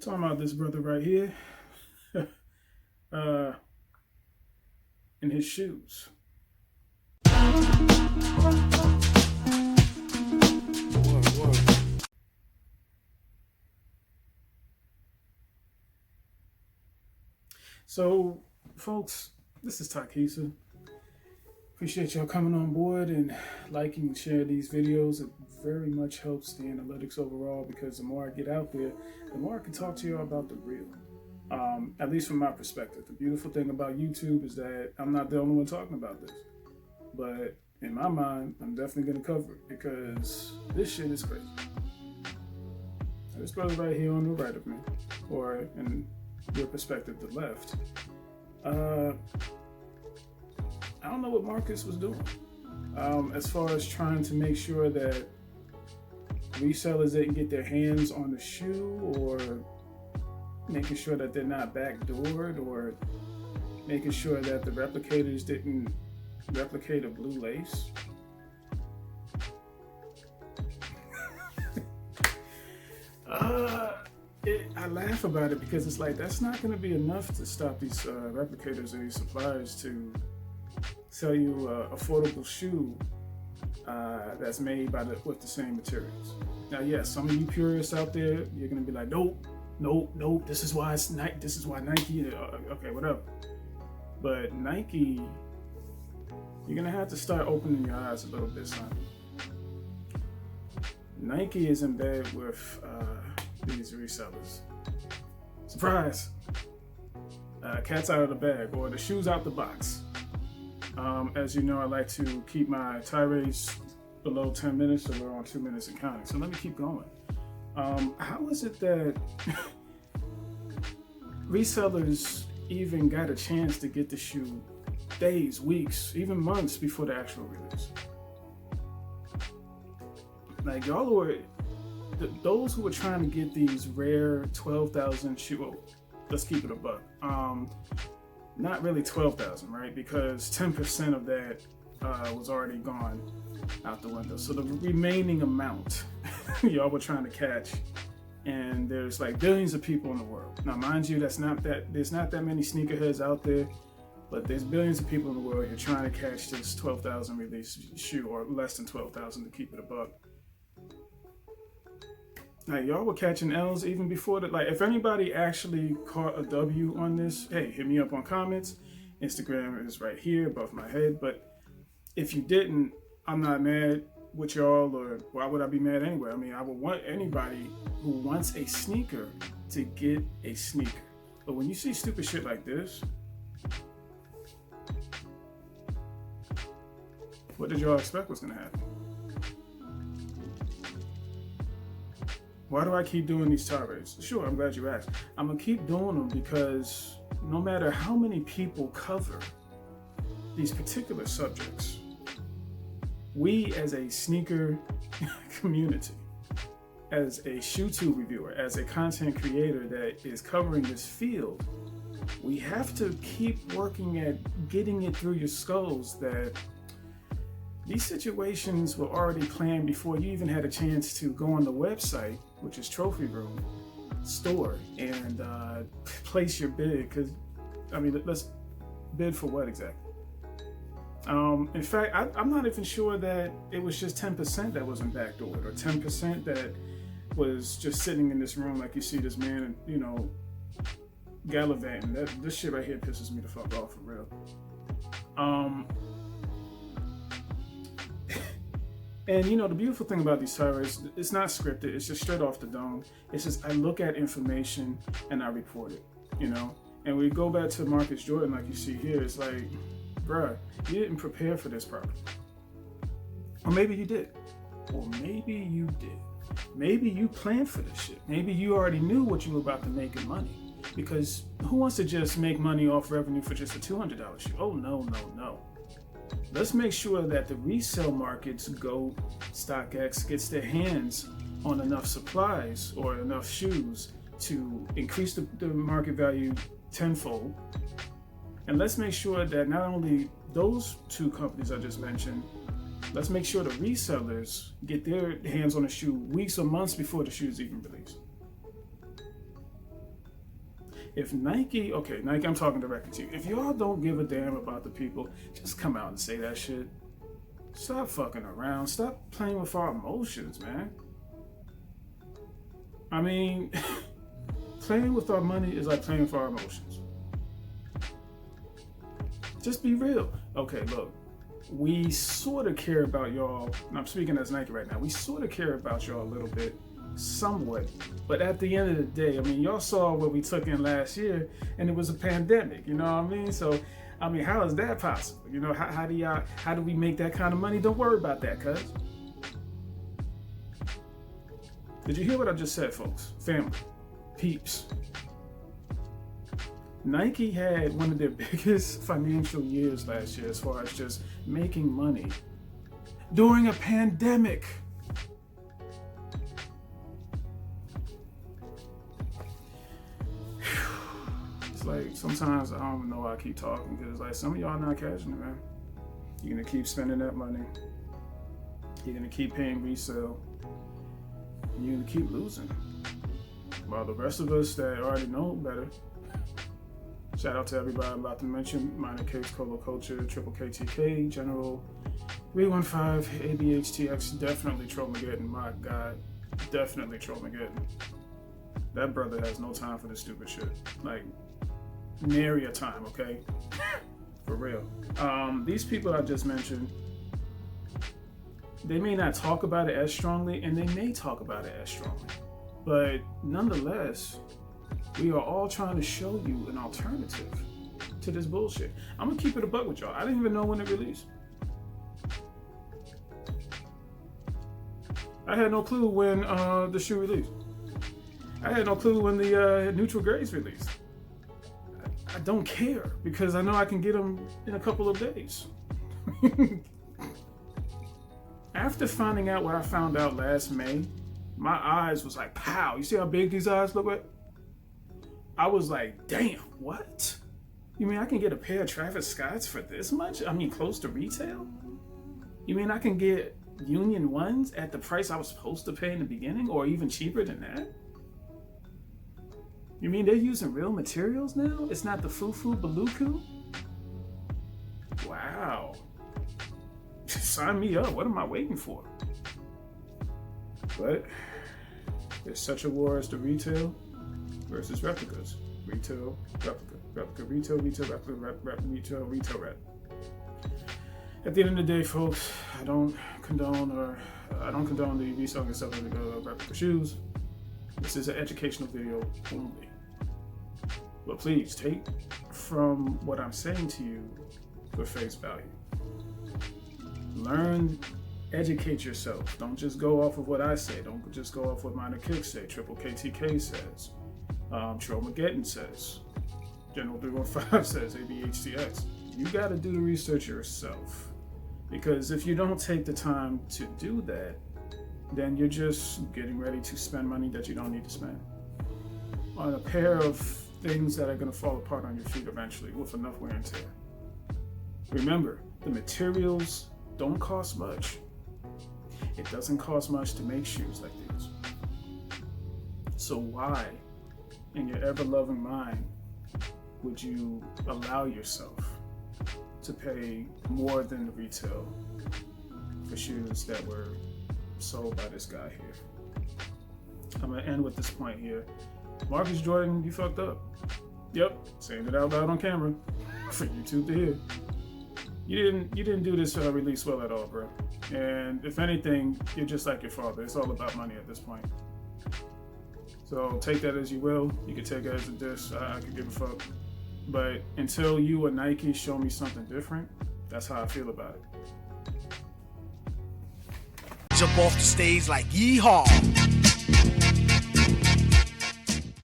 Talking about this brother right here, in his shoes. So, folks, this is Tykisa. Appreciate y'all coming on board and liking and sharing these videos. It very much helps the analytics overall, because the more I get out there, the more I can talk to y'all about the real. At least from my perspective. The beautiful thing about YouTube is that I'm not the only one talking about this. But in my mind, I'm definitely going to cover it because this shit is crazy. This brother right here on the right of me, or in your perspective, the left. I don't know what Marcus was doing as far as trying to make sure that resellers didn't get their hands on the shoe, or making sure that they're not backdoored, or making sure that the replicators didn't replicate a blue lace. I laugh about it because it's like, that's not going to be enough to stop these replicators or these suppliers to sell you an affordable shoe that's made with the same materials. Now, yes, some of you purists out there, you're going to be like, nope, this is why Nike, okay, whatever. But Nike, you're going to have to start opening your eyes a little bit, son. Nike is in bed with these resellers. Surprise! Cat's out of the bag, or the shoe's out the box. As you know, I like to keep my tirades below 10 minutes, so we're on 2 minutes and counting. So let me keep going. How is it that resellers even got a chance to get the shoe days, weeks, even months before the actual release? Like, y'all were, those who were trying to get these rare 12,000 shoe, well, let's keep it a buck. Not really 12,000, right? Because 10% of that was already gone out the window. So the remaining amount y'all were trying to catch, and there's like billions of people in the world. Now, mind you, there's not that many sneakerheads out there, but there's billions of people in the world. You're trying to catch this 12,000 release shoe, or less than 12,000 to keep it a buck. Like, y'all were catching L's even before that. Like, if anybody actually caught a W on this, hey, hit me up on comments. Instagram is right here above my head. But if you didn't, I'm not mad with y'all, or why would I be mad anyway? I mean, I would want anybody who wants a sneaker to get a sneaker. But when you see stupid shit like this, what did y'all expect was gonna happen? Why do I keep doing these tirades? Sure, I'm glad you asked. I'm gonna keep doing them because no matter how many people cover these particular subjects, we as a sneaker community, as a shoe-tube reviewer, as a content creator that is covering this field, we have to keep working at getting it through your skulls that these situations were already planned before you even had a chance to go on the website, which is Trophy Room store, and place your bid. Because, I mean, let's bid for what exactly? In fact, I'm not even sure that it was just 10% that wasn't backdoored, or 10% that was just sitting in this room like you see this man, you know, gallivanting. This shit right here pisses me the fuck off for real. And you know, the beautiful thing about these tirades, it's not scripted, it's just straight off the dome. It's just, I look at information and I report it, you know? And we go back to Marcus Jordan, like you see here, it's like, bruh, you didn't prepare for this properly. Or maybe you did. Or maybe you did. Maybe you planned for this shit. Maybe you already knew what you were about to make in money. Because who wants to just make money off revenue for just a $200 shoe? Oh, no. Let's make sure that the resale markets, Go, StockX, gets their hands on enough supplies or enough shoes to increase the market value tenfold. And let's make sure that not only those two companies I just mentioned, let's make sure the resellers get their hands on a shoe weeks or months before the shoe is even released. If Nike, okay, Nike, I'm talking directly to you. If y'all don't give a damn about the people, just come out and say that shit. Stop fucking around. Stop playing with our emotions, man. I mean, playing with our money is like playing with our emotions. Just be real. Okay, look, we sort of care about y'all, and I'm speaking as Nike right now, we sort of care about y'all a little bit, somewhat, but at the end of the day, I mean, y'all saw what we took in last year, and it was a pandemic, you know what I mean? So, I mean, how is that possible? You know, how do we make that kind of money? Don't worry about that, cuz. Did you hear what I just said, folks? Family, peeps. Nike had one of their biggest financial years last year as far as just making money during a pandemic. It's like sometimes I don't even know why I keep talking, because like some of y'all not catching it, man. You're gonna keep spending that money. You're gonna keep paying resale. And you're gonna keep losing. While the rest of us that already know better. Shout out to everybody I'm about to mention: Minor Case, Colo Culture, Triple KTK, General, 315, ABHTX, definitely Trollmageddon. My God, definitely Trollmageddon. That brother has no time for this stupid shit. Like, nary a time, okay? For real. These people I just mentioned, they may not talk about it as strongly, and they may talk about it as strongly. But nonetheless, we are all trying to show you an alternative to this bullshit. I'm gonna keep it a buck with y'all. I didn't even know when it released. I had no clue when the shoe released. I had no clue when the neutral grays released. I don't care, because I know I can get them in a couple of days. After finding out what I found out last May, my eyes was like, pow. You see how big these eyes look like? I was like, damn, what? You mean I can get a pair of Travis Scotts for this much? I mean, close to retail? You mean I can get Union ones at the price I was supposed to pay in the beginning, or even cheaper than that? You mean they're using real materials now? It's not the foo-foo baluku? Wow. Sign me up. What am I waiting for? But there's such a war as the retail versus replicas. Retail, replica, replica, retail, retail, replica, retail, retail, rep. At the end of the day, folks, I don't condone the reselling and selling replica shoes. This is an educational video only. But please take from what I'm saying to you for face value. Learn, educate yourself. Don't just go off of what I say. Don't just go off what Minor Kicks say. Triple KTK says. Trollmageddon says. General 315 says. ABHTX. You got to do the research yourself. Because if you don't take the time to do that, then you're just getting ready to spend money that you don't need to spend on a pair of things that are going to fall apart on your feet eventually with enough wear and tear. Remember, the materials don't cost much. It doesn't cost much to make shoes like these. So why, in your ever-loving mind, would you allow yourself to pay more than the retail for shoes that were sold by this guy here? I'm gonna end with this point here. Marcus Jordan, you fucked up. Yep, saying it out loud on camera for YouTube to hear. You didn't do this release well at all, bro. And if anything, you're just like your father. It's all about money at this point. So take that as you will. You can take it as a diss. I could give a fuck. But until you or Nike show me something different, that's how I feel about it. Jump off the stage like yeehaw.